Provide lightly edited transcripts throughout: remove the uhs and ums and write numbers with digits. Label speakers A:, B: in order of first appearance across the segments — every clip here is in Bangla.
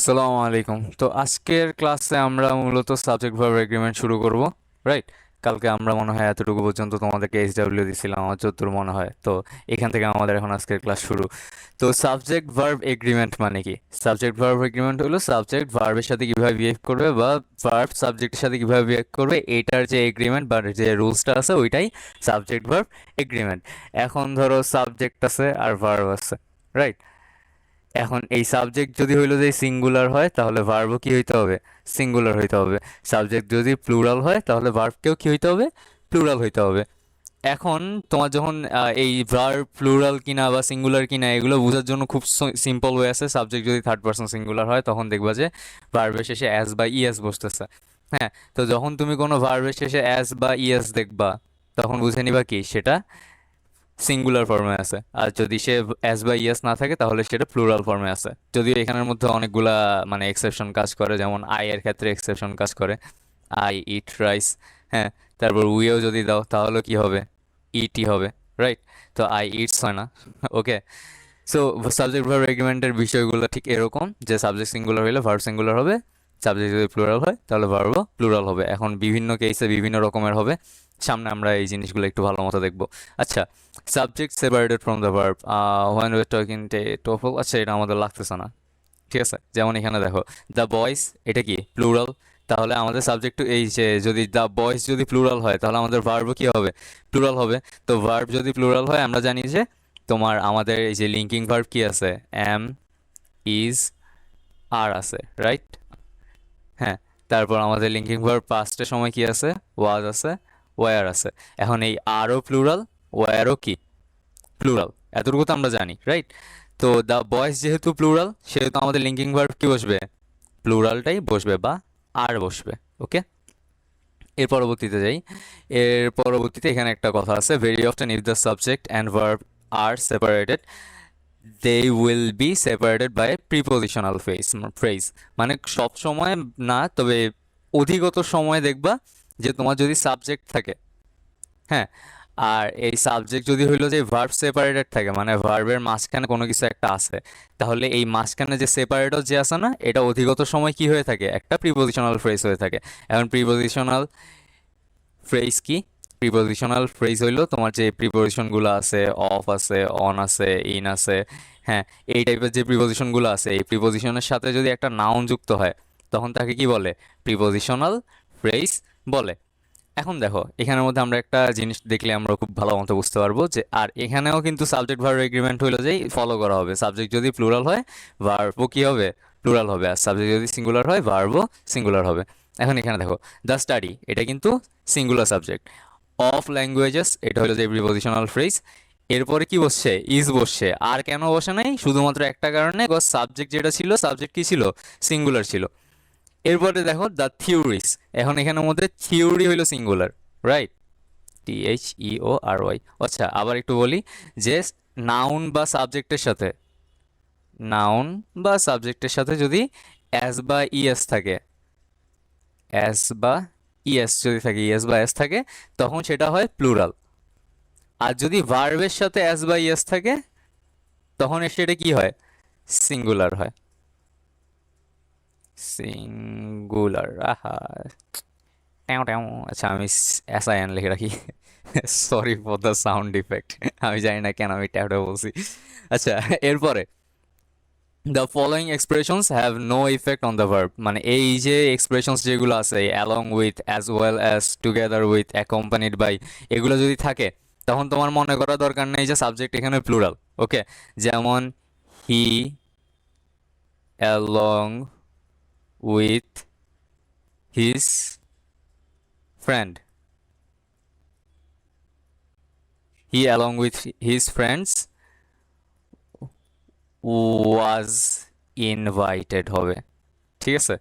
A: আসসালামু আলাইকুম। তো আজকের ক্লাসে আমরা মূলত সাবজেক্ট ভার্ব এগ্রিমেন্ট শুরু করব, রাইট? কালকে আমরা মনে হয় এতটুকু পর্যন্ত তোমাদেরকে এইচডব্লিউ দিছিলাম আমার যতদূর মনে হয়। তো এখান থেকে আমাদের এখন আজকের ক্লাস শুরু। তো সাবজেক্ট ভার্ব এগ্রিমেন্ট মানে কি? সাবজেক্ট ভার্ব এগ্রিমেন্ট হলো সাবজেক্ট ভার্বের সাথে কিভাবে বিহেভ করবে বা ভার্ব সাবজেক্টের সাথে কিভাবে বিহেভ করবে এটার যে এগ্রিমেন্ট বা যে রুলসটা আছে ওইটাই সাবজেক্ট ভার্ব এগ্রিমেন্ট। এখন ধরো সাবজেক্ট আছে আর ভার্ব আছে, রাইট? এখন এই সাবজেক্ট যদি হইলো যে সিঙ্গুলার হয় তাহলে ভার্বও কি হইতে হবে? সিঙ্গুলার হইতে হবে। সাবজেক্ট যদি প্লুরাল হয় তাহলে ভার্বকেও কি হইতে হবে? প্লুরাল হইতে হবে। এখন তোমার যখন এই ভার্ব প্লুরাল কিনা বা সিঙ্গুলার কিনা এগুলো বোঝার জন্য খুব সিম্পল ওয়ে আছে। সাবজেক্ট যদি থার্ড পারসন সিঙ্গুলার হয় তখন দেখবা যে ভার্বের শেষে অ্যাস বা ইএস বসতেছে। হ্যাঁ, তো যখন তুমি কোনো ভার্বের শেষে অ্যাস বা ইএস দেখবা তখন বুঝে নিবা কি সেটা সিঙ্গুলার ফর্মে আছে, আর যদি সে অ্যাস বা ইয়েস না থাকে তাহলে সেটা প্লুরাল ফর্মে আছে। যদিও এখানের মধ্যে অনেকগুলা মানে এক্সেপশন কাজ করে, যেমন আই এর ক্ষেত্রে এক্সেপশন কাজ করে। আই ইট রাইস, হ্যাঁ। তারপর উইও যদি দাও তাহলে কি হবে? ইটি হবে, রাইট? তো আই ইটস হয় না। ওকে। সো সাবজেক্ট ভার্ব এগ্রিমেন্টের বিষয়গুলো ঠিক এরকম যে সাবজেক্ট সিঙ্গুলার হলে ভার্ব সিঙ্গুলার হবে, সাবজেক্ট যদি প্লুরাল হয় তাহলে ভার্বও প্লুরাল হবে। এখন বিভিন্ন কেসে বিভিন্ন রকমের হবে, সামনে আমরা এই জিনিসগুলো একটু ভালো মতো দেখবো। আচ্ছা, subject separated from the verb when we are talking TOEFL. আচ্ছা, এটা আমাদের লাগতেছে না, ঠিক আছে। যেমন এখানে দেখো দ্য বয়েজ, এটা কি প্লুরাল? তাহলে আমাদের সাবজেক্ট এই যে যদি দ্য বয়েজ যদি প্লুরাল হয় তাহলে আমাদের ভার্বও কি হবে? প্লুরাল হবে। তো ভার্ব যদি প্লুরাল হয় আমরা জানি যে তোমার আমাদের এই যে লিঙ্কিং ভার্ব কি আছে? এম, ইজ, আর আছে, রাইট? হ্যাঁ। তারপর আমাদের লিঙ্কিং ভার্ব পাস্টের সময় কি আছে? ওয়াজ আছে, ওয়ার আছে। এখন এই আরও প্লুরাল, ওয়ারও কি প্লুরাল, এতটুকু তো আমরা জানি, রাইট? তো দ্য বয়েজ যেহেতু প্লুরাল সেহেতু আমাদের লিঙ্কিং ভার্ব কি বসবে? প্লুরালটাই বসবে বা আর বসবে। ওকে, এর পরবর্তীতে যাই। এর পরবর্তীতে এখানে একটা কথা আছে, very often if the subject and verb are separated they will be separated by prepositional phrase. মানে সব সময় না, তবে অধিকতর সময় দেখবা যে তোমার যদি সাবজেক্ট থাকে, হ্যাঁ, আর এই সাবজেক্ট যদি হইলো যে ভার্ব সেপারেটেড থাকে মানে ভার্বের মাঝখানে কোনো কিছু একটা আছে, তাহলে এই মাঝখানে যে সেপারেটর যে আছে না, এটা অধিকত সময় কি হয়ে থাকে? একটা প্রিপোজিশনাল ফ্রেজ হয়ে থাকে। এখন প্রিপোজিশনাল ফ্রেজ কি? প্রিপোজিশনাল ফ্রেজ হইলো তোমার যে প্রিপোজিশনগুলো আছে, অফ আছে, অন আছে, ইন আছে, হ্যাঁ, এই টাইপের যে প্রিপোজিশনগুলো আছে এই প্রিপোজিশনের সাথে যদি একটা নাউন যুক্ত হয় তখন তাকে কি বলে? প্রিপোজিশনাল ফ্রেজ বলে। এখন দেখো এখানের মধ্যে আমরা একটা জিনিস দেখলে আমরা খুব ভালো মতো বুঝতে পারবো যে আর এখানেও কিন্তু সাবজেক্ট ভার্ব এগ্রিমেন্ট হইলো যেই ফলো করা হবে। সাবজেক্ট যদি প্লুরাল হয় ভার্বও কি হবে? প্লুরাল হবে। আর সাবজেক্ট যদি সিঙ্গুলার হয় ভার্বও সিঙ্গুলার হবে। এখন এখানে দেখো দ্য স্টাডি, এটা কিন্তু সিঙ্গুলার সাবজেক্ট। অফ ল্যাঙ্গুয়েজেস, এটা হলো যে প্রিপোজিশনাল ফ্রেজ। এরপরে কি বসছে? ইজ বসছে। আর কেন বসে নাই? শুধুমাত্র একটা কারণে, সাবজেক্ট যেটা ছিল, সাবজেক্ট কি ছিল? সিঙ্গুলার ছিল। এরপরে দেখো দ্য থিওরিস, এখন এখানের মধ্যে থিওরি হইলো সিঙ্গুলার, রাইট? THEORY। আচ্ছা, আবার একটু বলি যে নাউন বা সাবজেক্টের সাথে, নাউন বা সাবজেক্টের সাথে যদি অ্যাস বা ইএস থাকে, অ্যাস বা ইএস যদি থাকে, ইএস বা এস থাকে, তখন সেটা হয় প্লুরাল। আর যদি ভার্বের সাথে অ্যাস বা ইএস থাকে তখন সেটা কি হয়? সিঙ্গুলার হয়। সিঙ্গুলার, আহা, ট্যাও ট্যাও। আচ্ছা, আমি SIN লিখে রাখি। Sorry for the sound effect. আমি জানি না কেন আমি ট্যাও ট্যাও বলছি। আচ্ছা, এরপরে the following expressions have no effect on the verb, মানে এই যে এক্সপ্রেশনস যেগুলো আছে along with, as well as, together with, accompanied by, এগুলো যদি থাকে তখন তোমার মনে করা দরকার নেই যে সাবজেক্ট এখানে প্লুরাল। ওকে, যেমন he along with his friend, he along with his friends was invited হবে, ঠিক আছে?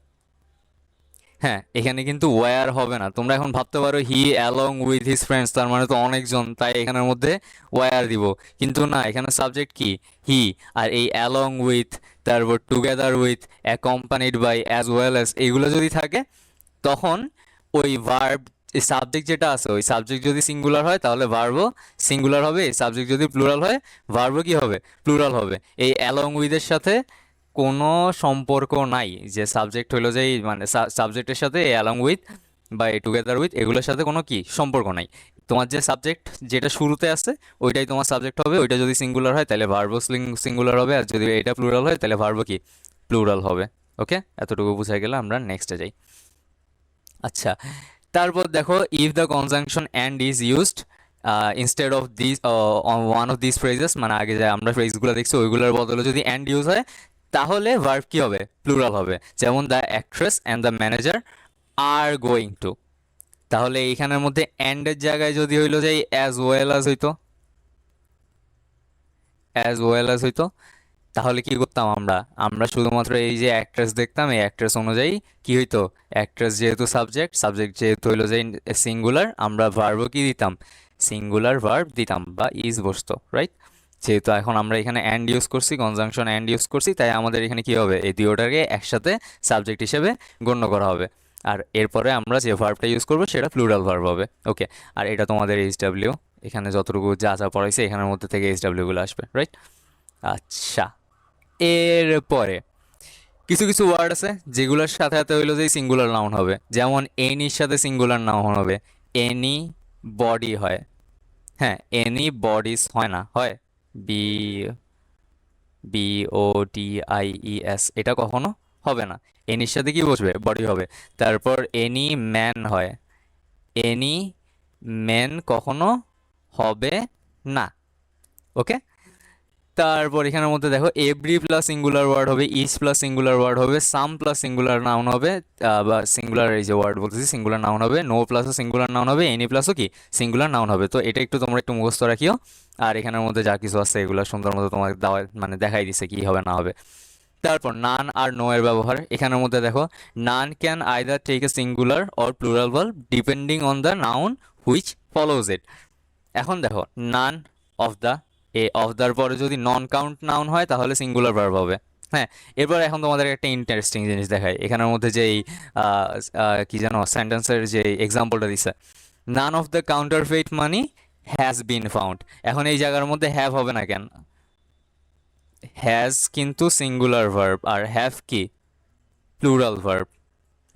A: হ্যাঁ, এখানে কিন্তু ওয়্যার হবে না। তোমরা এখন ভাবতে পারো হি অ্যালং উইথ হিজ ফ্রেন্ডস, তার মানে তো অনেকজন, তাই এখানের মধ্যে ওয়্যার দিব। কিন্তু না, এখানে সাবজেক্ট কি? হি। আর এই অ্যালং উইথ, তারপর together with, accompanied by, as well as, এগুলো যদি থাকে তখন ওই ভার্ব, সাবজেক্ট যেটা আছে ওই সাবজেক্ট যদি সিঙ্গুলার হয় তাহলে ভার্বও সিঙ্গুলার হবে। সাবজেক্ট যদি প্লুরাল হয় ভার্বও কি হবে? প্লুরাল হবে। এই অ্যালং উইথের সাথে কোনো সম্পর্ক নাই, যে সাবজেক্ট হইলো যে মানে সাবজেক্টের সাথে অ্যালং উইথ বা টুগেদার উইথ এগুলোর সাথে কোনো কি সম্পর্ক নাই। তোমার যে সাবজেক্ট যেটা শুরুতে আছে ওইটাই তোমার সাবজেক্ট হবে। ওইটা যদি সিঙ্গুলার হয় তাহলে ভার্বও সিঙ্গুলার হবে, আর যদি এটা প্লুরাল হয় তাহলে ভার্বও কি প্লুরাল হবে। ওকে, এতটুকু বুঝা গেলে আমরা নেক্সটে যাই। আচ্ছা, তারপর দেখো, if the conjunction and is used instead of this one of this phrases, মানে আগে যে আমরা ফ্রেজগুলো দেখছি ওইগুলোর বদলে যদি অ্যান্ড ইউজ হয় তাহলে ভার্ব কি হবে, প্লুরাল হবে। যেমন the actress and the manager are going to. তাহলে এইখানের মধ্যে অ্যান্ডের জায়গায় যদি হইলো যে অ্যাজ ওয়েল অ্যাজ হইতো, অ্যাজ ওয়েল অ্যাজ হইতো, তাহলে কি করতাম আমরা, আমরা শুধুমাত্র এই যে অ্যাক্ট্রেস দেখতাম, এই অ্যাক্ট্রেস অনুযায়ী কি হইতো, অ্যাক্ট্রেস যেহেতু সাবজেক্ট, সাবজেক্ট যেহেতু হইলো যে সিঙ্গুলার, আমরা ভার্বও কি দিতাম, সিঙ্গুলার ভার্ব দিতাম বা ইজ বসতো, রাইট। যেহেতু এখন আমরা এখানে অ্যান্ড ইউজ করছি, কনজাংশন অ্যান্ড ইউজ করছি, তাই আমাদের এখানে কি হবে, এই দুটোটাকে একসাথে সাবজেক্ট হিসেবে গণ্য করা হবে। আর এরপরে আমরা যে ভার্বটা ইউজ করবো সেটা প্লুরাল ভার্ব হবে। ওকে, আর এটা তোমাদের এইচডাব্লিউ, এখানে যতটুকু যা যা পড়াইছে এখানের মধ্যে থেকে এইচডাব্লিউ গুলো আসবে, রাইট। আচ্ছা, এরপরে কিছু কিছু ওয়ার্ড আছে যেগুলোর সাথে সাথে হইলো যে সিঙ্গুলার নাউন হবে। যেমন এনির সাথে সিঙ্গুলার নাউন হবে, এনি বডি হয়। হ্যাঁ, এনি বডিজ হয় না, হয় B B O D I E S, এটা কখনো হবে না। এনির সাথে কি বসবে, বডি হবে। তারপর এনি ম্যান হয়, এনি ম্যান কখনো হবে না। ওকে, তারপর এখানের মধ্যে দেখো, এভরি প্লাস সিঙ্গুলার ওয়ার্ড হবে, ইচ প্লাস সিঙ্গুলার ওয়ার্ড হবে, সাম প্লাস সিঙ্গুলার নাউন হবে, বা সিঙ্গুলার এই যে ওয়ার্ড বলতেছি সিঙ্গুলার নাউন হবে, নো প্লাসও সিঙ্গুলার নাউন হবে, এনি প্লাসও কি সিঙ্গুলার নাউন হবে। তো এটা একটু তোমরা একটু মুখস্থ রাখিও। আর এখানের মধ্যে যা কিছু আছে এগুলো সুন্দর মতো তোমাকে দেওয়া মানে দেখাই দিছে কি হবে না হবে। তারপর নান আর নো এর ব্যবহার এখানের মধ্যে দেখো, none can either take a singular or plural verb depending on the noun which follows it. এখন দেখো, none of the, a of their পরে যদি নন কাউন্ট নাউন হয় তাহলে সিঙ্গুলার ভার্ব হবে। হ্যাঁ, এরপর এখন তোমাদের একটা ইন্টারেস্টিং জিনিস দেখায় এখানের মধ্যে যে এই কি জানো সেন্টেন্সের যে এক্সাম্পলটা দিছে, none of the counterfeit money has been found. এখন এই জায়গার মধ্যে হ্যাভ হবে না কেন, হ্যাজ কিন্তু সিঙ্গুলার ভার্ব আর হ্যাভ কি প্লুরাল ভার্ব,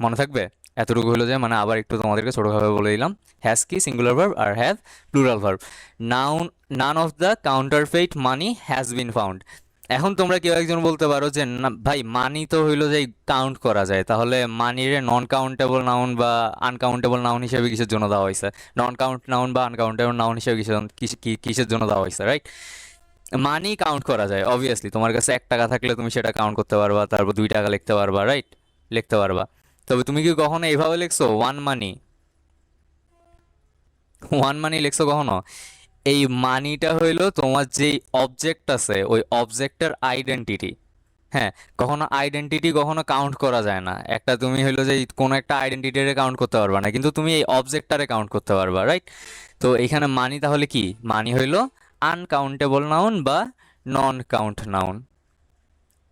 A: মনে থাকবে। এতটুকু হলো যে মানে আবার একটু তোমাদেরকে ছোটোভাবে বলে দিলাম, হ্যাজ কি সিঙ্গুলার ভার্ব আর have plural verb. Noun, none of the counterfeit money has been found. এখন তোমরা কেউ একজন বলতে পারো যে না ভাই, মানি তো হইলো যে কাউন্ট করা যায়, তাহলে মানির নন কাউন্টেবল নাউন বা আনকাউন্টেবল নাউন হিসেবে কিসের জন্য দেওয়া হয়েছে, নন কাউন্ট নাউন বা আনকাউন্টেবল নাউন হিসেবে কিসের জন্য দেওয়া হয়েছে, রাইট। মানি কাউন্ট করা যায় অবভিয়াসলি, তোমার কাছে 1 টাকা থাকলে তুমি সেটা কাউন্ট করতে পারবা, তারপর 2 টাকা লিখতে পারবা, রাইট, লিখতে পারবা। তবে তুমি কি কখনো এইভাবে লিখছো ওয়ান মানি, ওয়ান মানি লিখছো কখনো? এই মানিটা হইলো তোমার যেই অবজেক্ট আছে ওই অবজেক্টের আইডেন্টিটি। হ্যাঁ, কখনো আইডেন্টিটি কখনো কাউন্ট করা যায় না। একটা তুমি হইলো যে কোনো একটা আইডেন্টিটিরে কাউন্ট করতে পারবা না, কিন্তু তুমি এই অবজেক্টটারে কাউন্ট করতে পারবা, রাইট। তো এখানে মানি তাহলে কি, মানি হইলো আনকাউন্টেবল নাউন বা non count noun,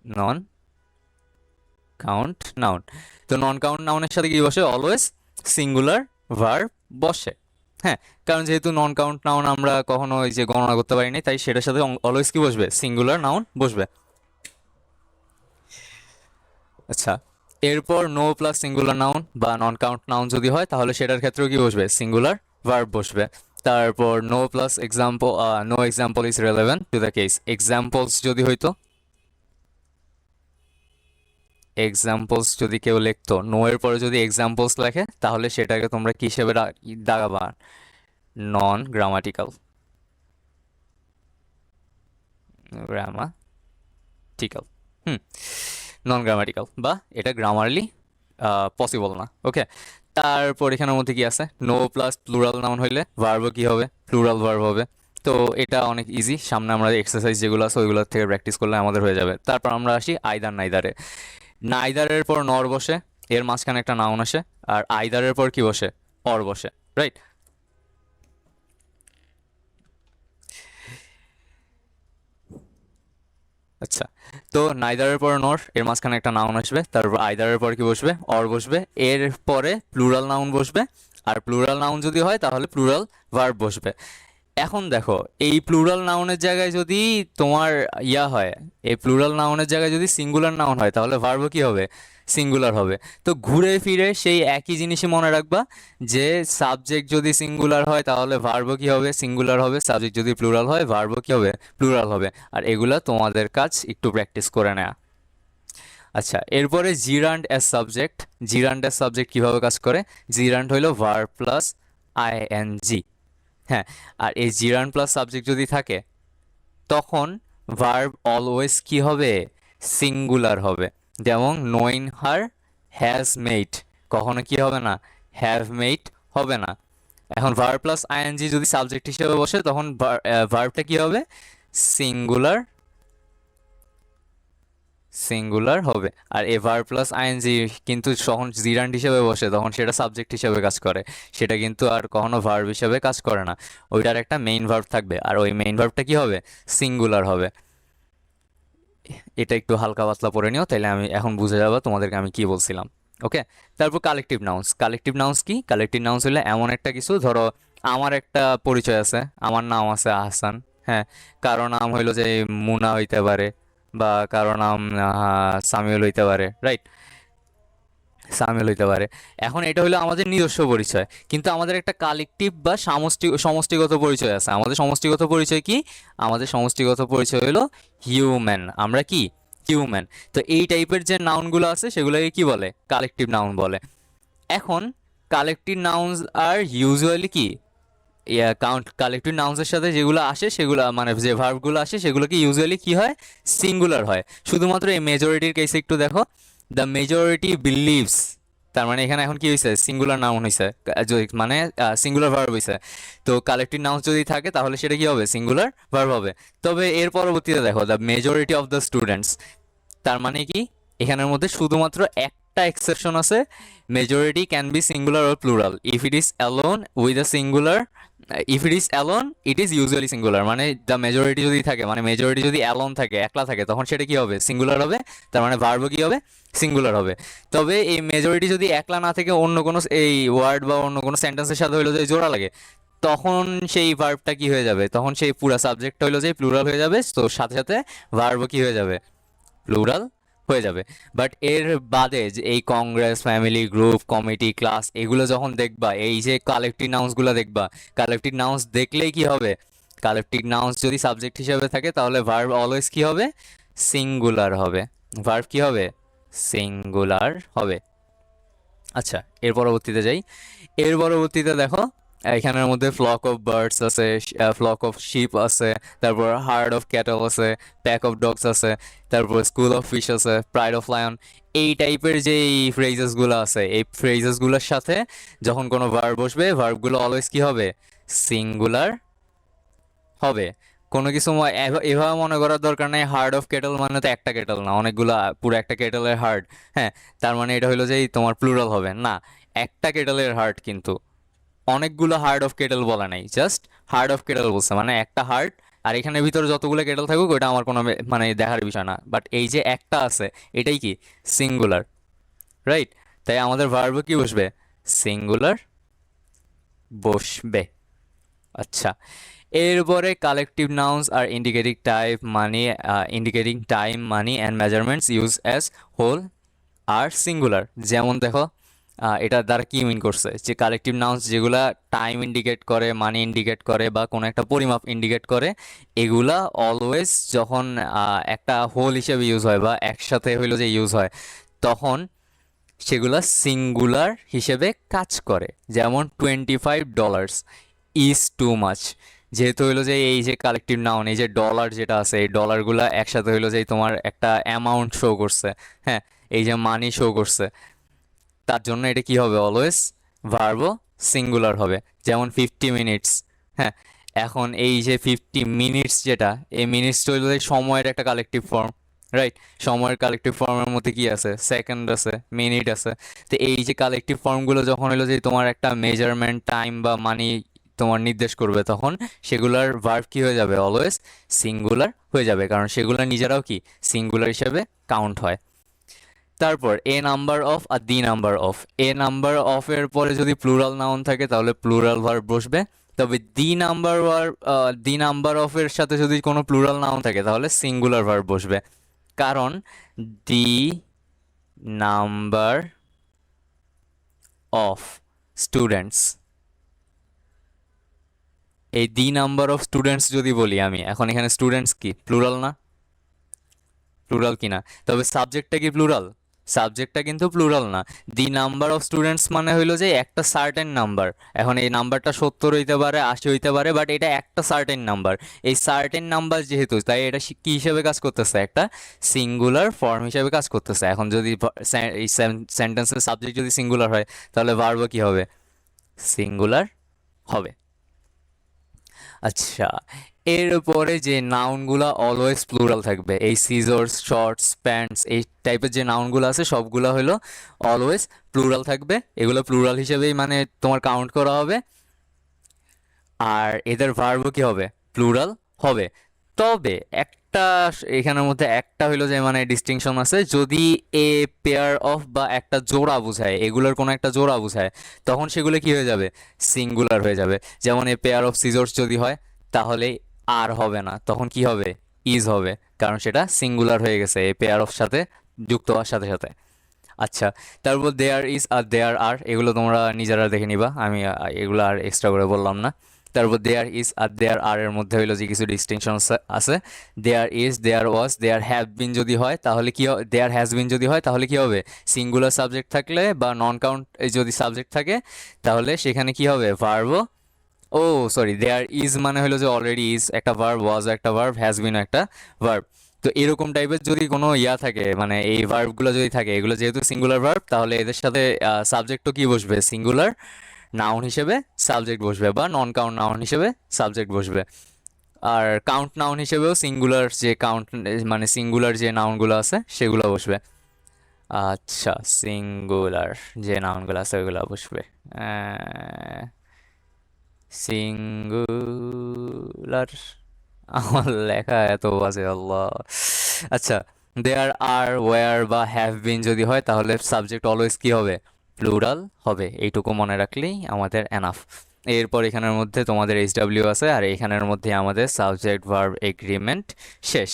A: non count noun. তো নন কাউন্ট নাউনের সাথে কি বসে, অলওয়েজ সিঙ্গুলার ভার্ব বসে। হ্যাঁ, কারণ যেহেতু নন কাউন্ট নাউন আমরা কখনো ওই যে গণনা করতে পারিনি, তাই সেটার সাথে অলওয়েজ কি বসবে, সিঙ্গুলার নাউন বসবে। আচ্ছা, এরপর নো প্লাস সিঙ্গুলার নাউন বা নন কাউন্ট নাউন যদি হয় তাহলে সেটার ক্ষেত্রেও কি বসবে, সিঙ্গুলার ভার্ব বসবে। তারপর no plus example, no example is relevant to the case. Examples যদি হইতো, এক্সাম্পলস যদি কেউ লিখতো, নো এর পরে যদি এক্সাম্পলস লেখে তাহলে সেটাকে তোমরা কি হিসেবে দাগাবা, নন গ্রামাটিক্যাল, গ্রামাটিক্যাল, হুম, নন গ্রামাটিক্যাল বা এটা গ্রামারলি পসিবল না। ওকে, তারপর এখানের মধ্যে কি আছে, নো প্লাস প্লুরাল নাউন হইলে ভার্বও কি হবে, প্লুরাল ভার্ব হবে। তো এটা অনেক ইজি, সামনে আমরা এক্সারসাইজ যেগুলো আছে ওইগুলোর থেকে প্র্যাকটিস করলে আমাদের হয়ে যাবে। তারপর আমরা আসি আইদার নাইদারে। নাইদারের পর নর বসে, এর মাঝখানে একটা নাউন আসে, আর আইদারের পর কি বসে, অর বসে, রাইট। আচ্ছা, তো নাইদারের পর নর, এর মাঝখানে একটা নাউন আসবে, তারপর আইদারের পর কি বসবে, অর বসবে, এর পরে প্লুরাল নাউন বসবে, আর প্লুরাল নাউন যদি হয় তাহলে প্লুরাল ভার্ব বসবে। এখন দেখো, এই প্লুরাল নাউনের জায়গায় যদি তোমার হয়, এই প্লুরাল নাউনের জায়গায় যদি সিঙ্গুলার নাউন হয়, তাহলে ভার্বও কি হবে? সিঙ্গুলার হবে। তো ঘুরে ফিরে সেই একই জিনিসই মনে রাখবা, যে সাবজেক্ট যদি সিঙ্গুলার হয় তাহলে ভার্বও কি হবে? সিঙ্গুলার হবে। সাবজেক্ট যদি প্লুরাল হয় ভার্বও কি হবে? প্লুরাল হবে। আর এগুলা তোমাদের কাজ একটু প্র্যাকটিস করে নেওয়া। আচ্ছা, এরপরে জিরান্ড অ্যাজ সাবজেক্ট। জিরান্ড অ্যাজ সাবজেক্ট কিভাবে কাজ করে? জিরান্ড হইলো ভার্ব প্লাস আইএনজি। হ্যাঁ, আর এই জিরান প্লাস সাবজেক্ট যদি থাকে, তখন ভার্ব অলওয়েজ কি হবে? সিঙ্গুলার হবে। যেমন নোইং হার হ্যাজ মেড, কখনো কি হবে না? হ্যাভ মেড হবে না। এখন ভার্ব প্লাস আইএনজি যদি সাবজেক্ট হিসেবে বসে, তখন ভার্বটা কি হবে? সিঙ্গুলার, সিঙ্গুলার হবে। আর এ ভার্ব প্লাস আইএনজি কিন্তু যখন জিরান্ড হিসেবে বসে, তখন সেটা সাবজেক্ট হিসেবে কাজ করে, সেটা কিন্তু আর কখনো ভার্ব হিসেবে কাজ করে না। ওইটার একটা মেইন ভার্ব থাকবে, আর ওই মেইন ভার্বটা কি হবে? সিঙ্গুলার হবে। এটা একটু হালকা পাতলা পড়ে নিও, তাইলে আমি এখন বুঝে যাবো তোমাদেরকে আমি কি বলছিলাম। ওকে। তারপর কালেকটিভ নাউন্স। কালেকটিভ নাউন্স কি? কালেকটিভ নাউন্স হলে এমন একটা কিছু, ধরো আমার একটা পরিচয় আছে, আমার নাম আছে আহসান। হ্যাঁ, কারো নাম হইলো যে মুনা হইতে পারে, বা কারো নাম সামিউল হইতে পারে, রাইট? সামিল হইতে পারে। এখন এটা হলো আমাদের নিজস্ব পরিচয়, কিন্তু আমাদের একটা কালেকটিভ বা সমষ্টিগত পরিচয় আছে। আমাদের সমষ্টিগত পরিচয় কি? আমাদের সমষ্টিগত পরিচয় হলো হিউম্যান। আমরা কি? হিউম্যান। তো এই টাইপের যে নাউনগুলো আছে সেগুলোকে কি বলে? কালেকটিভ নাউন বলে। এখন কালেকটিভ নাউন্স আর ইউজুয়ালি কি, কালেকটিভ নাউন্সের সাথে যেগুলো আসে, সেগুলো মানে যে ভার্বগুলো আসে, সেগুলো কি ইউজুয়ালি কি হয়? সিঙ্গুলার হয়। শুধুমাত্র এই মেজরিটির কেসে একটু দেখো, দ্য মেজরিটি বিলিভস, তার মানে এখানে এখন কি হয়েছে? সিঙ্গুলার নাউন হয়েছে, মানে সিঙ্গুলার ভার্ব হয়েছে। তো কালেকটিভ নাউন্স যদি থাকে তাহলে সেটা কি হবে? সিঙ্গুলার ভার্ব হবে। তবে এর পরবর্তীতে দেখো, the majority of the students, তার মানে কি? এখানের মধ্যে শুধুমাত্র একটা এক্সেপশন আছে, majority can be singular or plural if it is alone with a singular, if it is alone it is usually singular. মানে দ্য মেজরিটি যদি থাকে, মানে মেজরিটি যদি অ্যালোন থাকে, একলা থাকে, তখন সেটা কি হবে? সিঙ্গুলার হবে। তার মানে ভার্বও কি হবে? সিঙ্গুলার হবে। তবে এই মেজরিটি যদি একলা না থেকে অন্য কোনো এই ওয়ার্ড বা অন্য কোনো সেন্টেন্সের সাথে হইলো যে জোড়া লাগে, তখন সেই ভার্বটা কি হয়ে যাবে? তখন সেই পুরা সাবজেক্টটা হইলো যে প্লুরাল হয়ে যাবে। তো সাথে সাথে ভার্বও কি হয়ে যাবে? প্লুরাল হয়ে যাবে। বাট এর বাদে যে এই Congress, family, group, committee, class, এগুলো যখন দেখবা, এই যে কালেকটিভ নাউন্সগুলো দেখবা, কালেকটিভ নাউন্স দেখলেই কি হবে? কালেকটিভ নাউন্স যদি সাবজেক্ট হিসেবে থাকে, তাহলে ভার্ব অলওয়েজ কি হবে? সিঙ্গুলার হবে। ভার্ব কি হবে? সিঙ্গুলার হবে। আচ্ছা, এর পরবর্তীতে যাই। এর পরবর্তীতে দেখো, এখানের মধ্যে ফ্লক অফ বার্ডস আছে, ফ্লক অফ শিপ আছে, তারপর হার্ড অফ ক্যাটল আছে, প্যাক অফ ডগস আছে, তারপর স্কুল অফ ফিশ আছে, প্রাইড অফ লায়ন। এই টাইপের যে এই ফ্রেজেসগুলো আছে, এই ফ্রেজেসগুলোর সাথে যখন কোনো ভার্ব বসবে, ভার্বগুলো অলওয়েজ কি হবে? সিঙ্গুলার হবে। কোনো কিছু এভাবে মনে করার দরকার নেই হার্ড অফ কেটল মানে তো একটা কেটল না, অনেকগুলো, পুরো একটা কেটলের হার্ড। হ্যাঁ, তার মানে এটা হলো যে তোমার প্লুরাল হবে না। একটা কেটলের হার্ড, কিন্তু অনেকগুলো হার্ড অফ কেটল বলা নাই, জাস্ট হার্ড অফ কেটল বলছে, মানে একটা হার্ড। আর এখানে ভিতরে যতগুলো কেটল থাকুক ওটা আমার কোনো মানে দেখার বিষয় না, বাট এই যে একটা আছে, এটাই কি? Singular, right? তাই আমাদের ভার্ব কি বসবে? সিঙ্গুলার বসবে। আচ্ছা, এরপরে কালেকটিভ নাউন্স আর indicating type money, indicating time, money and measurements use as whole are singular. যেমন দেখো, এটা দ্বারা কি মিন করছে, যে কালেকটিভ নাউন্স যেগুলা টাইম ইন্ডিকেট করে, মানি ইন্ডিকেট করে, বা কোনো একটা পরিমাপ ইন্ডিকেট করে, এগুলা অলওয়েজ যখন একটা হোল হিসেবে ইউজ হয় বা একসাথে হইলো যে ইউজ হয়, তখন সেগুলা সিঙ্গুলার হিসেবে কাজ করে। যেমন $25 ইজ টু মাচ, যেহেতু হইলো যে এই যে কালেকটিভ নাউন, এই যে ডলার যেটা আছে, এই ডলারগুলা একসাথে হইলো যে তোমার একটা অ্যামাউন্ট শো করছে। হ্যাঁ, এই যে মানি শো করছে, তার জন্য এটা কি হবে? অলওয়েজ ভার্বও সিঙ্গুলার হবে। যেমন 50 মিনিটস। হ্যাঁ, এখন এই যে 50 মিনিটস যেটা, এই মিনিটসটা হইলো যে সময়ের একটা কালেকটিভ ফর্ম, রাইট? সময়ের কালেকটিভ ফর্মের মধ্যে কি আছে? সেকেন্ড আছে, মিনিট আছে। তো এই যে কালেকটিভ ফর্মগুলো যখন হলো যে তোমার একটা মেজারমেন্ট, টাইম বা মানি তোমার নির্দেশ করবে, তখন সেগুলার ভার্ব কি হয়ে যাবে? অলওয়েজ সিঙ্গুলার হয়ে যাবে, কারণ সেগুলো নিজেরাও কি সিঙ্গুলার হিসেবে কাউন্ট হয়। তারপর এ নাম্বার অফ আর the number of. A number of এর পরে যদি প্লুরাল নাউন থাকে, তাহলে প্লুরাল ভার্ব বসবে। তবে দি নাম্বার অফ এর সাথে যদি কোনো প্লুরাল নাউন থাকে তাহলে সিঙ্গুলার ভার্ব বসবে, কারণ দি নাম্বার অফ স্টুডেন্টস, এই দি নাম্বার অফ স্টুডেন্টস যদি বলি আমি, এখন এখানে স্টুডেন্টস কি প্লুরাল না? প্লুরাল কি না? তবে সাবজেক্টটা কি প্লুরাল? সাবজেক্টটা কিন্তু প্লুরাল না। দি নাম্বার অফ স্টুডেন্টস মানে হইলো যে একটা সার্টেন নাম্বার। এখন এই নাম্বারটা 70 হইতে পারে, 80 হইতে পারে, বাট এটা একটা সার্টেন নাম্বার। এই সার্টেন নাম্বার যেহেতু, তাই এটা কি হিসেবে কাজ করতেছে? একটা সিঙ্গুলার ফর্ম হিসেবে কাজ করতেছে। এখন যদি এই সেন্টেন্সের সাবজেক্ট যদি সিঙ্গুলার হয় তাহলে ভার্বও কি হবে? সিঙ্গুলার হবে। আচ্ছা, এরপরে যে নাউনগুলা অলওয়েজ প্লুরাল থাকবে, এই সিজার্স, শর্টস, প্যান্টস, এই টাইপের যে নাউনগুলো আছে সবগুলো হলো অলওয়েজ প্লুরাল থাকবে। এগুলো প্লুরাল হিসেবেই মানে তোমার কাউন্ট করা হবে, আর এদের ভার্বও কি হবে? প্লুরাল হবে। তবে একটা, এখানের মধ্যে একটা হইলো যে মানে ডিস্টিংশন আছে, যদি এ পেয়ার অফ বা একটা জোড়া বোঝায়, এগুলোর কোনো একটা জোড়া বোঝায়, তখন সেগুলো কি হয়ে যাবে? সিঙ্গুলার হয়ে যাবে। যেমন এ পেয়ার অফ সিজর্স যদি হয় তাহলে আর হবে না, তখন কি হবে? ইজ হবে, কারণ সেটা সিঙ্গুলার হয়ে গেছে এ পেয়ার অফ সাথে যুক্ত হওয়ার সাথে সাথে। আচ্ছা, তারপর দেয়ার ইজ আর দেয়ার আর, এগুলো তোমরা নিজেরা দেখে নিবা, আমি এগুলো আর এক্সট্রা করে বললাম না। তারপর দেয়ার ইজ আর দেয়ার আর এর মধ্যে হইলো যে কিছু ডিস্টিংশন আছে। There is, there was, there have been যদি হয় তাহলে কি হবে? দেয়ার হ্যাজ বিন যদি হয় তাহলে কি হবে? সিঙ্গুলার সাবজেক্ট থাকলে বা নন কাউন্ট যদি সাবজেক্ট থাকে তাহলে সেখানে কি হবে? Verb. Oh sorry, there is মানে হলো যে অলরেডি ইজ একটা ভার্ব, ওয়াজ একটা ভার্ব, হ্যাজ বিন একটা ভার্ব। তো এরকম টাইপের যদি কোনো ইয়া থাকে, মানে এই ভার্বগুলো যদি থাকে, এগুলো যেহেতু সিঙ্গুলার ভার্ব, তাহলে এদের সাথে সাবজেক্টও কি বসবে? সিঙ্গুলার নাউন হিসেবে সাবজেক্ট বসবে, বা নন কাউন্ট নাউন হিসেবে সাবজেক্ট বসবে। আর কাউন্ট নাউন হিসেবেও সিঙ্গুলার যে কাউন্ট, মানে সিঙ্গুলার যে নাউনগুলো আছে সেগুলো বসবে। আচ্ছা, সিঙ্গুলার যে নাউনগুলো আছে ওইগুলো বসবে। সিঙ্গুলার, আমার লেখা এত বাজে আল্লাহ। আচ্ছা, দেয়ার আর, ওয়্যার বা হ্যাভ বিন যদি হয় তাহলে সাবজেক্ট অলওয়েজ কি হবে? প্লুরাল হবে। এইটুকু মনে রাখলেই আমাদের এনাফ। এরপর এখানের মধ্যে তোমাদের এইচডাব্লিউ আছে, আর এখানের মধ্যে আমাদের সাবজেক্ট ভার্ব এগ্রিমেন্ট শেষ।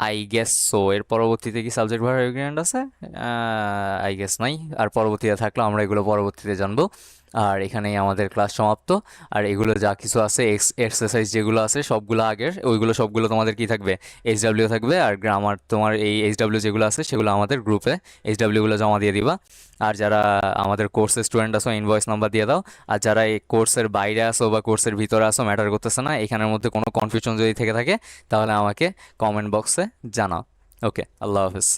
A: I guess so. এর পরবর্তীতে কি সাবজেক্ট ভার্ব এগ্রিমেন্ট আছে? আই গেস নাই। আর পরবর্তীতে থাকলো, আমরা এগুলো পরবর্তীতে জানবো। আর এখানেই আমাদের ক্লাস সমাপ্ত। আর এগুলো যা কিছু আছে, এক্সারসাইজ যেগুলো আছে সবগুলো আগের, ওইগুলো সবগুলো তোমাদের কি থাকবে? এইচডাব্লিউ থাকবে। আর গ্রামার তোমার এই এইচডাব্লিউ যেগুলো আছে সেগুলো আমাদের গ্রুপে এইচডাব্লিউগুলো জমা দিয়ে দিবা। আর যারা আমাদের কোর্সের স্টুডেন্ট আসো, ইনভয়েস নাম্বার দিয়ে দাও। আর যারা এই কোর্সের বাইরে আসো বা কোর্সের ভিতরে আসো, ম্যাটার করতেছে না, এখানের মধ্যে কোনো কনফিউশন যদি থেকে থাকে তাহলে আমাকে কমেন্ট বক্সে জানাও। ওকে, আল্লাহ হাফিজ।